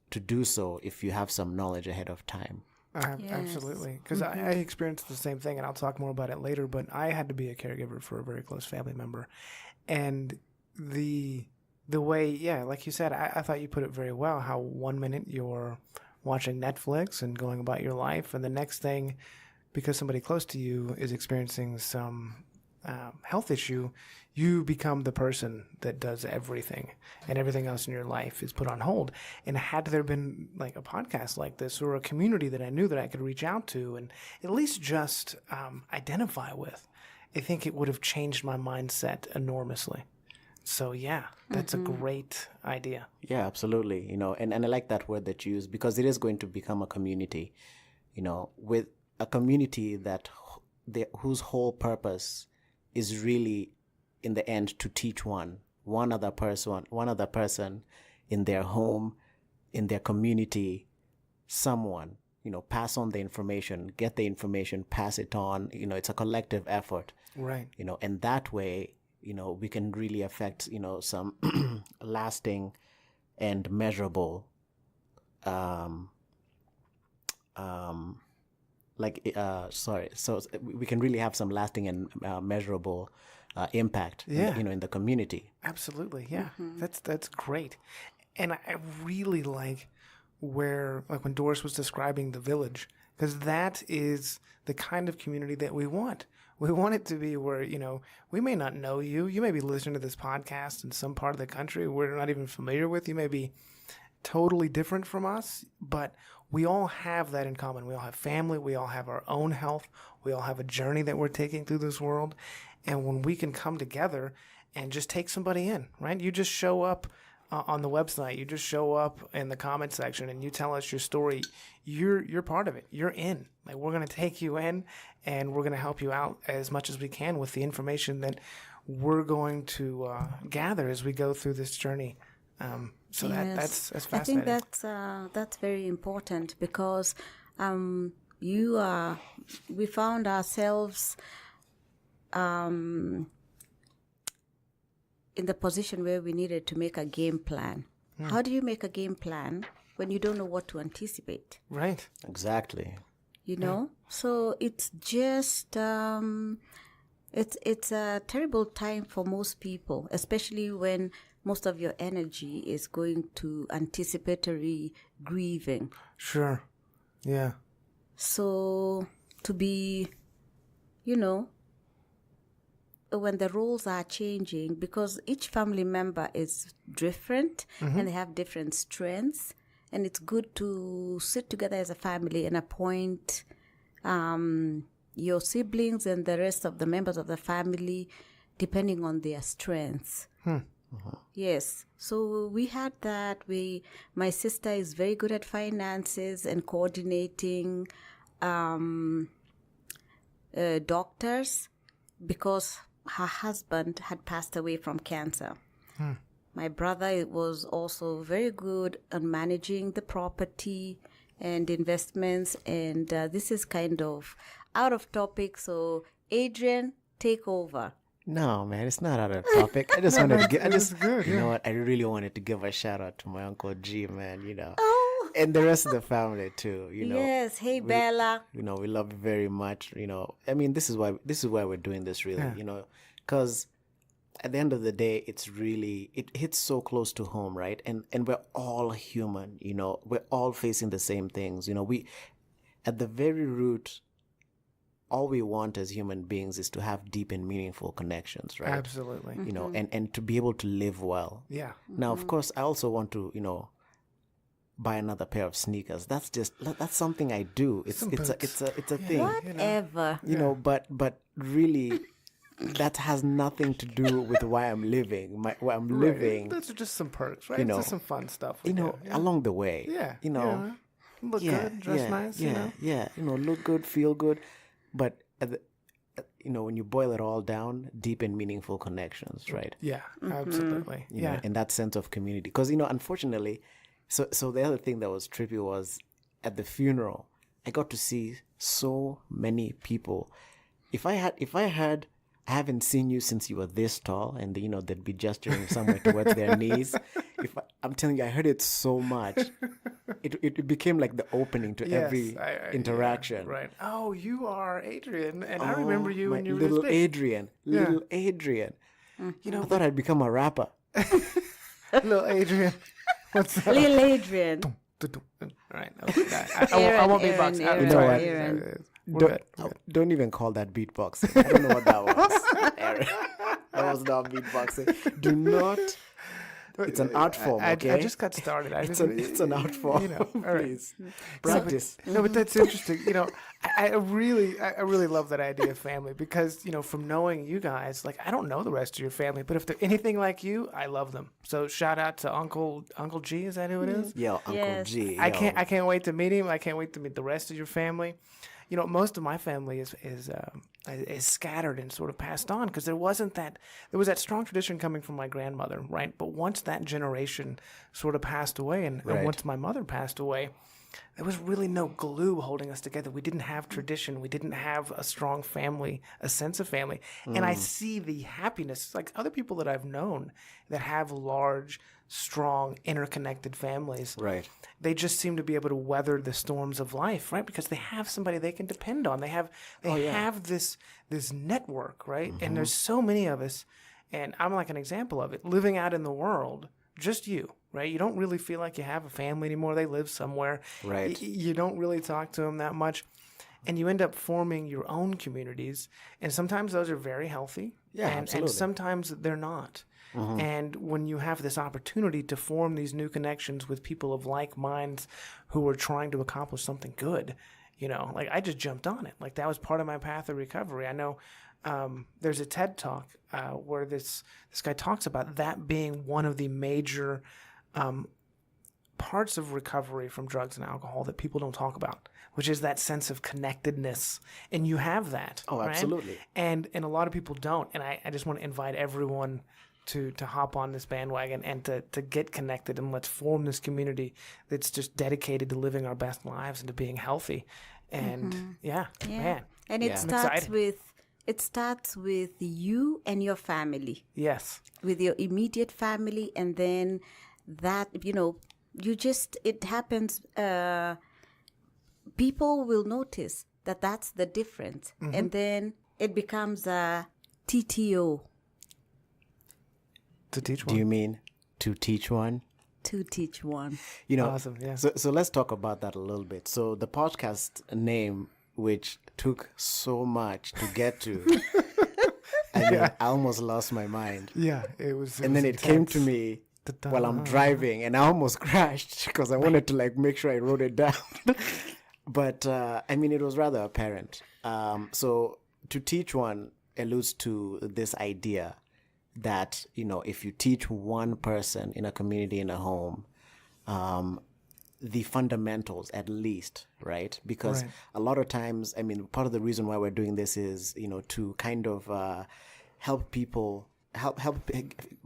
to do so if you have some knowledge ahead of time. Yes. Absolutely. Because I experienced the same thing, and I'll talk more about it later, but I had to be a caregiver for a very close family member. And the way, like you said, I thought you put it very well, how 1 minute you're watching Netflix and going about your life, and the next thing, because somebody close to you is experiencing some health issue, you become the person that does everything, and everything else in your life is put on hold. And had there been like a podcast like this or a community that I knew that I could reach out to and at least just identify with, I think it would have changed my mindset enormously. So yeah, that's a great idea. Yeah, absolutely. And I like that word that you use, because it is going to become a community, with a community whose whole purpose is really, in the end, to teach one other person in their home, in their community, someone, pass on the information, get the information, pass it on. It's a collective effort. Right. And that way, we can really affect, some lasting and measurable, so we can really have some lasting and measurable impact, in the community. Absolutely, yeah. That's great. And I really like when Doris was describing the village, because that is the kind of community that we want. We want it to be where, we may not know you. You may be listening to this podcast in some part of the country we're not even familiar with. You may be totally different from us, but we all have that in common. We all have family. We all have our own health. We all have a journey that we're taking through this world. And when we can come together and just take somebody in, right? You just show up on the website. You just show up in the comment section and you tell us your story. You're part of it. You're in. Like, we're going to take you in and we're going to help you out as much as we can with the information that we're going to gather as we go through this journey. So that's fascinating. I think that's very important, because we found ourselves in the position where we needed to make a game plan. How do you make a game plan when you don't know what to anticipate? Right. Exactly. So it's just it's a terrible time for most people, especially when most of your energy is going to anticipatory grieving. Sure. Yeah. So to be, when the roles are changing, because each family member is different and they have different strengths, and it's good to sit together as a family and appoint your siblings and the rest of the members of the family depending on their strengths. Yes. So we had that. My sister is very good at finances and coordinating doctors, because her husband had passed away from cancer. My brother was also very good at managing the property and investments. And this is kind of out of topic. So Adrian, take over. No, man, it's not out of topic. I just wanted to give, know what? I really wanted to give a shout out to my Uncle G, man, Oh. and the rest of the family too, Yes. Hey, Bella. We love you very much, I mean, this is why we're doing this, really, because at the end of the day, it hits so close to home, right? And we're all human, we're all facing the same things, we, at the very root all we want as human beings is to have deep and meaningful connections, right? Absolutely. You know, and to be able to live well. Yeah. Now, of course, I also want to, buy another pair of sneakers. That's something I do. It's Some it's boots. a thing. Whatever. But really, that has nothing to do with why I'm living. Why I'm living, Those are just some perks, right? you know, just some fun stuff. we do. Yeah. along the way. Yeah. Look yeah, good, dress yeah, nice, yeah, yeah. Look good, feel good, but when you boil it all down, deep and meaningful connections, right? Yeah, absolutely. You know, and that sense of community. Because unfortunately, so the other thing that was trippy was at the funeral, I got to see so many people. If I heard, I haven't seen you since you were this tall, and they'd be gesturing somewhere towards their knees. I'm telling you, I heard it so much, it became like the opening to every interaction. Yeah, right. Oh, you are Adrian, and I remember you when you were little this big. Adrian, little Adrian. I thought I'd become a rapper. Little Adrian. What's up? Lil Adrian. All right. Okay. I won't beatbox. Aaron, know what? Aaron. Don't even call that beatboxing. I don't know what that was. Aaron. That was not beatboxing. Do not. It's an art form, okay? I just got started. It's an art form. all right. Please practice. No, but that's interesting. I really love that idea of family because, from knowing you guys, like I don't know the rest of your family, but if they're anything like you, I love them. So shout out to Uncle G. Is that who it is? Yo, Uncle Yes. G. Yo. I can't wait to meet him. I can't wait to meet the rest of your family. Most of my family is scattered and sort of passed on because there was that strong tradition coming from my grandmother, right? But once that generation sort of passed away, and once my mother passed away, there was really no glue holding us together. We didn't have tradition. We didn't have a strong family, a sense of family. And I see the happiness, like other people that I've known that have large, strong, interconnected families. Right. They just seem to be able to weather the storms of life, right? Because they have somebody they can depend on. They have this network, right? And there's so many of us, and I'm like an example of it, living out in the world, just you, right? You don't really feel like you have a family anymore. They live somewhere. Right. You don't really talk to them that much. And you end up forming your own communities. And sometimes those are very healthy. Yeah, and absolutely. sometimes they're not. And when you have this opportunity to form these new connections with people of like minds who are trying to accomplish something good, like I just jumped on it. Like that was part of my path of recovery. I know there's a TED Talk where this guy talks about that being one of the major parts of recovery from drugs and alcohol that people don't talk about, which is that sense of connectedness. And you have that. Oh, right? absolutely. And a lot of people don't. And I just want to invite everyone to hop on this bandwagon and to get connected, and let's form this community that's just dedicated to living our best lives and to being healthy. And man. And it starts with you and your family. Yes. With your immediate family, and then that, it happens, people will notice that that's the difference. And then it becomes a TTO. To teach one. Do you mean to teach one? To teach one. Awesome, yeah. So let's talk about that a little bit. So the podcast name, which took so much to get to, I almost lost my mind. Yeah, it was. And then it came to me while I'm driving, and I almost crashed because I wanted to make sure I wrote it down. But it was rather apparent. So to teach one alludes to this idea that, if you teach one person in a community, in a home, the fundamentals at least, right? Because a lot of times, part of the reason why we're doing this is, to kind of help people,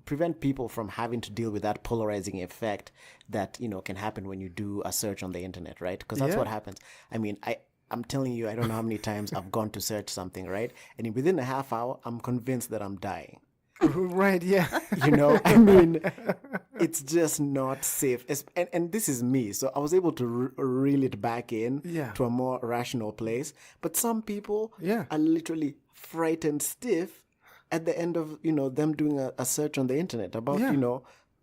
prevent people from having to deal with that polarizing effect that, can happen when you do a search on the internet, right? Because that's what happens. I'm telling you, I don't know how many times I've gone to search something, right? And within a half hour, I'm convinced that I'm dying. Right, yeah. It's just not safe. And this is me. So I was able to reel it back in to a more rational place. But some people are literally frightened stiff at the end of, them doing a search on the internet about,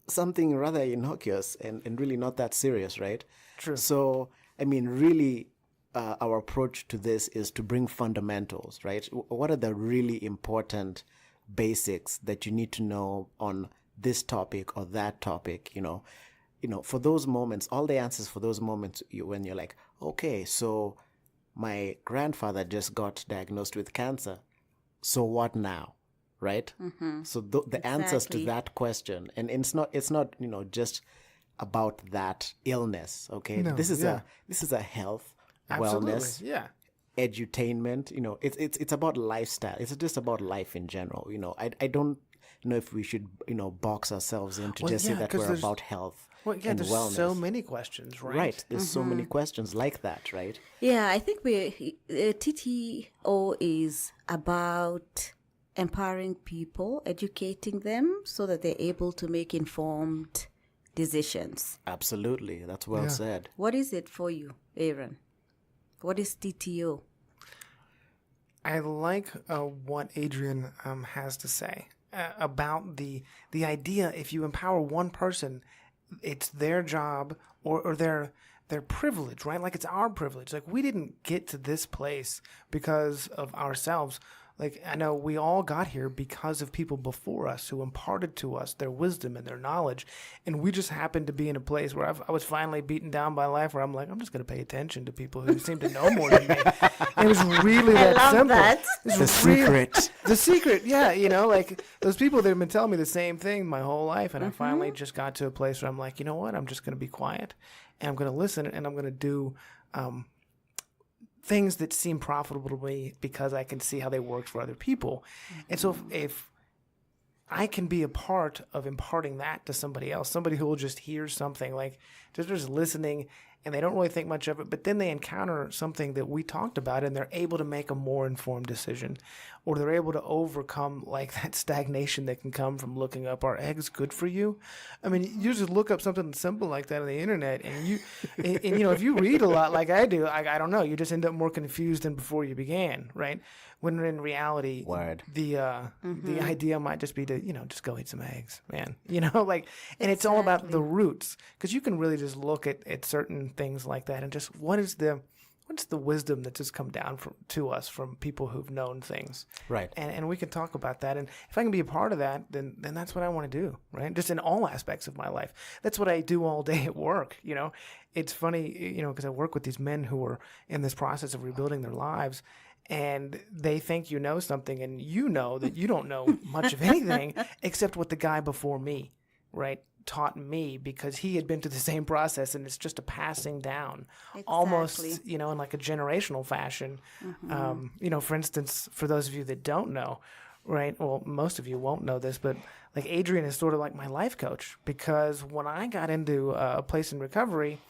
something rather innocuous and really not that serious, right? True. So, really, our approach to this is to bring fundamentals, right? What are the really important basics that you need to know on this topic or that topic? For those moments, all the answers for those moments when you're like, okay, so my grandfather just got diagnosed with cancer. So what now? Right? So the answers to that question, and it's not just about that illness. Okay, No, this is a health, Absolutely. wellness, Yeah. edutainment. It's about lifestyle. It's just about life in general. I don't know if we should box ourselves in to just say that 'cause we're there's- about health Well, yeah, and there's wellness. so many questions, right? Right. There's so many questions like that, right? Yeah, I think TTO is about empowering people, educating them so that they're able to make informed decisions. Absolutely. That's well said. What is it for you, Aaron? What is TTO? I like what Adrian has to say about the idea. If you empower one person, it's their job or their privilege, right? Like it's our privilege. Like we didn't get to this place because of ourselves. Like I know we all got here because of people before us who imparted to us their wisdom and their knowledge, and we just happened to be in a place where I was finally beaten down by life, where I'm like, I'm just going to pay attention to people who seem to know more than me. And it was really that love simple. that. It's Secret. the secret, yeah, like those people that have been telling me the same thing my whole life, and I finally just got to a place where I'm like, you know what, I'm just going to be quiet, and I'm going to listen, and I'm going to do things that seem profitable to me because I can see how they work for other people. And so if I can be a part of imparting that to somebody else, somebody who will just hear something, like just listening, and they don't really think much of it, but then they encounter something that we talked about and they're able to make a more informed decision, or they're able to overcome like that stagnation that can come from looking up, are eggs good for you? I mean, you just look up something simple like that on the internet, and if you read a lot like I do, I don't know, you just end up more confused than before you began, right? When in reality, the idea might just be to, just go eat some eggs, man. And it's all about the roots, because you can really just look at certain things like that and just what's the wisdom that just come down to us from people who've known things, Right? And we can talk about that. And if I can be a part of that, then that's what I want to do, right? Just in all aspects of my life. That's what I do all day at work. It's funny, because I work with these men who are in this process of rebuilding their lives. And they think you know something, and you know that you don't know much of anything except what the guy before me, right, taught me, because he had been through the same process, and it's just a passing down, almost, in like a generational fashion. For instance, for those of you that don't know, right, well, most of you won't know this, but like Adrian is sort of like my life coach, because when I got into a place in recovery,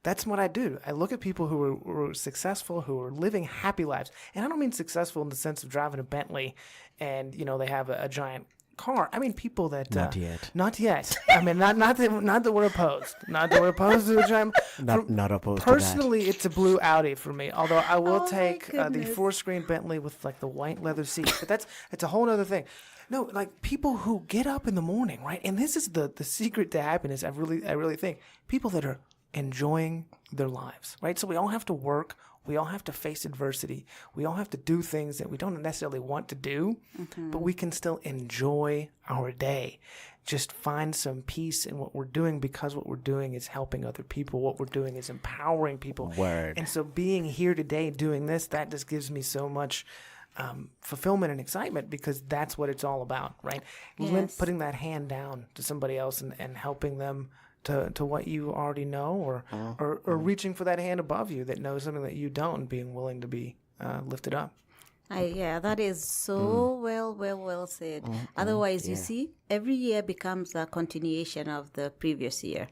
that's what I do. I look at people who are successful, who are living happy lives. And I don't mean successful in the sense of driving a Bentley and, they have a giant car. I mean people that... Not yet. Not yet. I mean, not that we're opposed. Not that we're opposed to a giant... Not opposed Personally, to that. it's a blue Audi for me. Although I will Oh, take my the goodness. 4-screen Bentley with like the white leather seats. But that's a whole other thing. No, like people who get up in the morning, right? And this is the secret to happiness, I really think. People that are enjoying their lives, right? So we all have to work. We all have to face adversity. We all have to do things that we don't necessarily want to do, but we can still enjoy our day. Just find some peace in what we're doing, because what we're doing is helping other people. What we're doing is empowering people. Word. And so being here today doing this, that just gives me so much fulfillment and excitement, because that's what it's all about, right? Yes. Putting that hand down to somebody else and helping them to what you already know, or reaching for that hand above you that knows something that you don't, and being willing to be lifted up. That is so well said. Otherwise, you see, every year becomes a continuation of the previous year.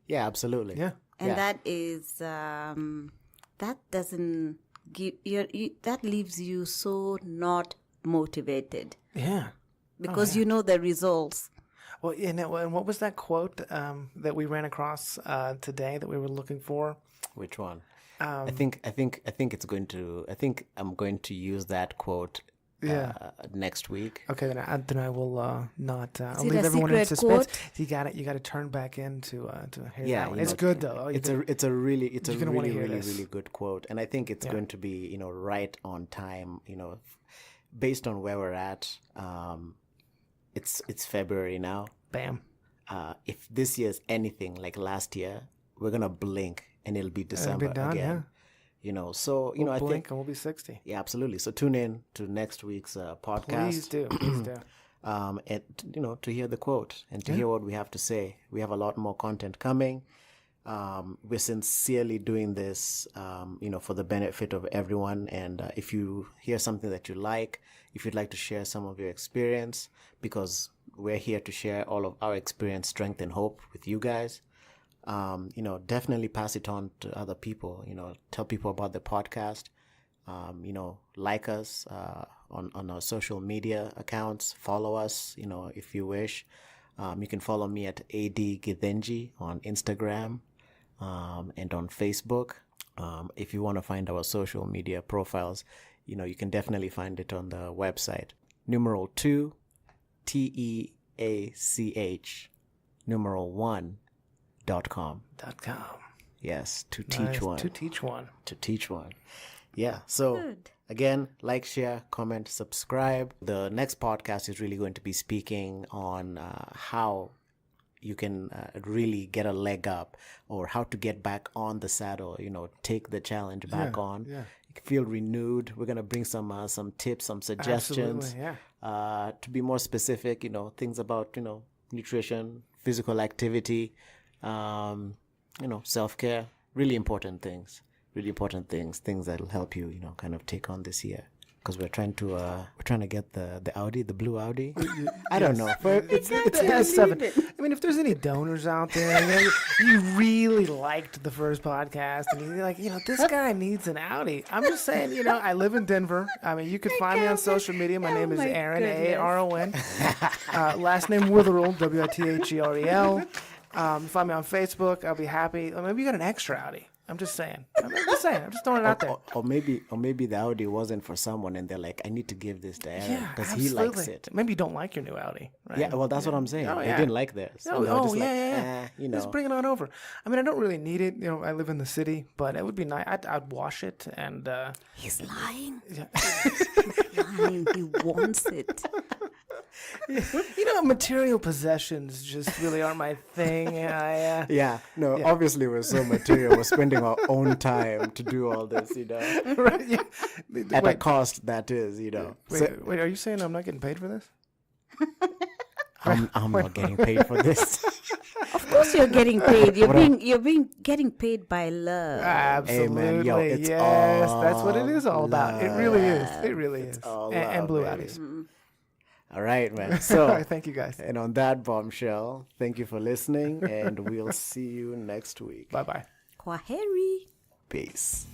Yeah, absolutely. Yeah. And that is, that doesn't give, that leaves you so not motivated, Yeah. because you know the results. Well, and what was that quote that we ran across today that we were looking for? Which one? I think I'm going to use that quote next week. Okay, then I will not. I'll it leave a everyone in secret suspense. quote? You got to turn back in to hear Yeah, that one. you It's know, good though. It's a really You're gonna wanna hear really this. good quote, and I think it's going to be right on time. Based on where we're at. It's February now. Bam. If this year's anything like last year, we're gonna blink and it'll be December It'll be done, again. So We'll I blink think and we'll be 60. yeah, absolutely. So tune in to next week's podcast. Please do. Please do. And to hear the quote and to hear what we have to say. We have a lot more content coming. We're sincerely doing this, for the benefit of everyone. And if you hear something that you like, if you'd like to share some of your experience, because we're here to share all of our experience, strength, and hope with you guys, definitely pass it on to other people. Tell people about the podcast. Like us on our social media accounts. Follow us, if you wish. You can follow me at AD Githenji on Instagram and on Facebook. If you want to find our social media profiles, you can definitely find it on the website. Numeral 2, TEACH, numeral 1.com. .com. Yes, to Nice. teach one. To teach one. To teach one. Yeah. So Good. again, like, share, comment, subscribe. The next podcast is really going to be speaking on how you can really get a leg up, or how to get back on the saddle, take the challenge back on. Yeah. You can feel renewed. We're going to bring some tips, some suggestions. Absolutely, yeah. To be more specific, things about, nutrition, physical activity, self-care, really important things, things that'll help you, kind of take on this year. Because we're trying to get the Audi, the blue Audi. I don't know. But It's S7. I mean, if there's any donors out there, you really liked the first podcast, and you're like, this guy needs an Audi. I'm just saying, I live in Denver. I mean, you can find me on social media. My name is my Aaron, goodness. Aaron. Last name Witherell, Witherel. Find me on Facebook. I'll be happy. Maybe you got an extra Audi. I'm just saying. I'm just throwing it out there. or maybe the Audi wasn't for someone, and they're like, I need to give this to Aaron Yeah, because he likes absolutely. it. Maybe you don't like your new Audi, right? Yeah, well, that's what I'm saying. Oh, They yeah. didn't like theirs. So they were just like, Just bring it on over. I mean, I don't really need it. I live in the city, but it would be nice. I'd wash it and. He's lying. Lying. He wants it. Material possessions just really aren't my thing. Obviously we're so material. We're spending our own time to do all this, Right, yeah. at a cost that is, Wait, are you saying I'm not getting paid for this? I'm not getting paid for this. Of course, you're getting paid. You're being getting paid by love. Absolutely. Amen. Yo, it's yes, all that's what it is all about. It really is. It really is. all And love, blue baby. Audis. All right, man. All So, right, thank you guys. and on that bombshell, thank you for listening, and we'll see you next week. Bye bye. Kwaheri. Peace.